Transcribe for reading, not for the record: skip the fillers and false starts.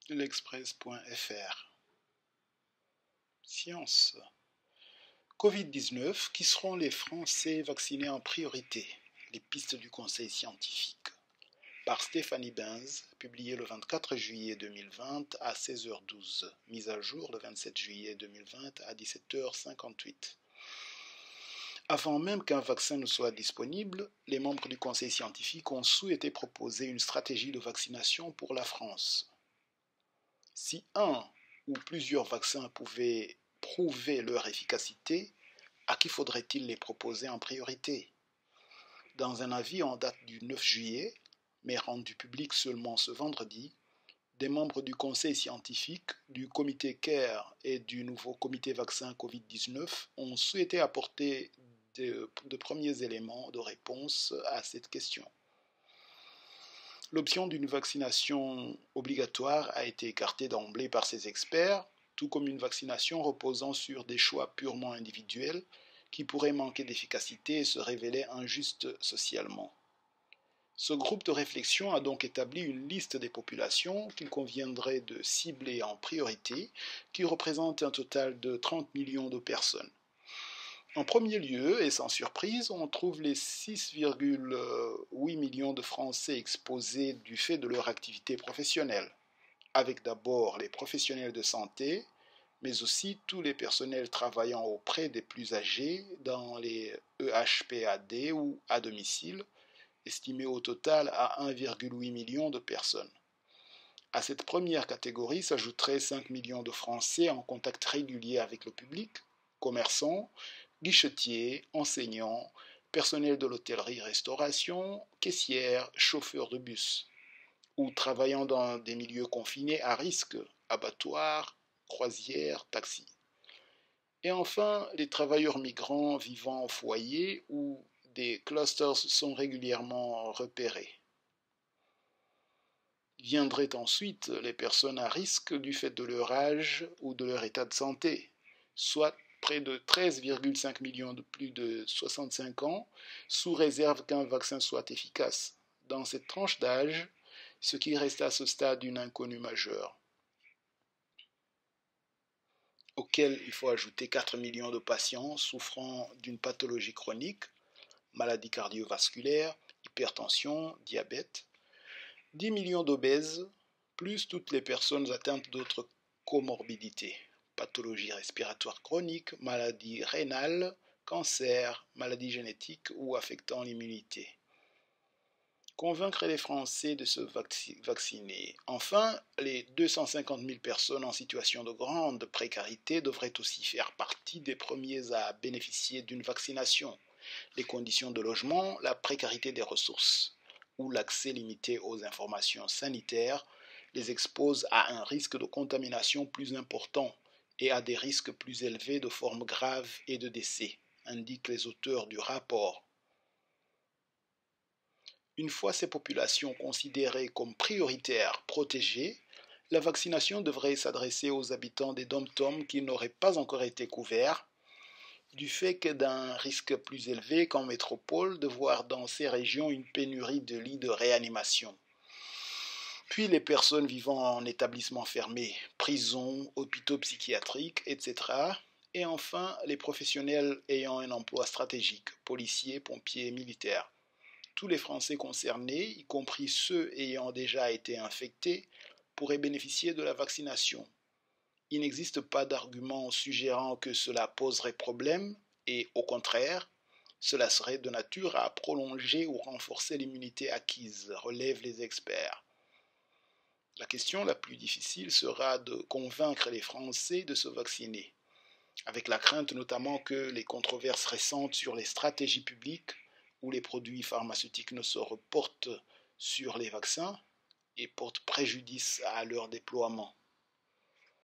L'Express.fr. Science. Covid-19, qui seront les Français vaccinés en priorité? Les pistes du conseil scientifique. Par Stéphanie Benz, publié le 24 juillet 2020 à 16h12, mise à jour le 27 juillet 2020 à 17h58. Avant même qu'un vaccin ne soit disponible, les membres du conseil scientifique ont souhaité proposer une stratégie de vaccination pour la France. Si un ou plusieurs vaccins pouvaient prouver leur efficacité, à qui faudrait-il les proposer en priorité? Dans un avis en date du 9 juillet, mais rendu public seulement ce vendredi, des membres du conseil scientifique, du comité CARE et du nouveau comité vaccin Covid-19 ont souhaité apporter de premiers éléments de réponse à cette question. L'option d'une vaccination obligatoire a été écartée d'emblée par ces experts, tout comme une vaccination reposant sur des choix purement individuels qui pourraient manquer d'efficacité et se révéler injustes socialement. Ce groupe de réflexion a donc établi une liste des populations qu'il conviendrait de cibler en priorité, qui représente un total de 30 millions de personnes. En premier lieu, et sans surprise, on trouve les 6,8 millions de Français exposés du fait de leur activité professionnelle, avec d'abord les professionnels de santé, mais aussi tous les personnels travaillant auprès des plus âgés dans les EHPAD ou à domicile, estimés au total à 1,8 million de personnes. À cette première catégorie s'ajouteraient 5 millions de Français en contact régulier avec le public, commerçants, guichetiers, enseignants, personnel de l'hôtellerie-restauration, caissières, chauffeurs de bus, ou travaillant dans des milieux confinés à risque, abattoirs, croisières, taxis. Et enfin, les travailleurs migrants vivant au foyer où des clusters sont régulièrement repérés. Viendraient ensuite les personnes à risque du fait de leur âge ou de leur état de santé, soit près de 13,5 millions de plus de 65 ans, sous réserve qu'un vaccin soit efficace. Dans cette tranche d'âge, ce qui reste à ce stade une inconnue majeure, auquel il faut ajouter 4 millions de patients souffrant d'une pathologie chronique, maladie cardiovasculaire, hypertension, diabète, 10 millions d'obèses, plus toutes les personnes atteintes d'autres comorbidités, pathologies respiratoires chroniques, maladies rénales, cancer, maladies génétiques ou affectant l'immunité. Convaincre les Français de se vacciner. Enfin, les 250 000 personnes en situation de grande précarité devraient aussi faire partie des premiers à bénéficier d'une vaccination. Les conditions de logement, la précarité des ressources ou l'accès limité aux informations sanitaires les exposent à un risque de contamination plus important et à des risques plus élevés de formes graves et de décès, indiquent les auteurs du rapport. Une fois ces populations considérées comme prioritaires, protégées, la vaccination devrait s'adresser aux habitants des dom-toms qui n'auraient pas encore été couverts, du fait d'un risque plus élevé qu'en métropole de voir dans ces régions une pénurie de lits de réanimation. Puis les personnes vivant en établissements fermés, prisons, hôpitaux psychiatriques, etc. Et enfin les professionnels ayant un emploi stratégique, policiers, pompiers, militaires. Tous les Français concernés, y compris ceux ayant déjà été infectés, pourraient bénéficier de la vaccination. Il n'existe pas d'argument suggérant que cela poserait problème et, au contraire, cela serait de nature à prolonger ou renforcer l'immunité acquise, relèvent les experts. La question la plus difficile sera de convaincre les Français de se vacciner, avec la crainte notamment que les controverses récentes sur les stratégies publiques où les produits pharmaceutiques ne se reportent sur les vaccins et portent préjudice à leur déploiement.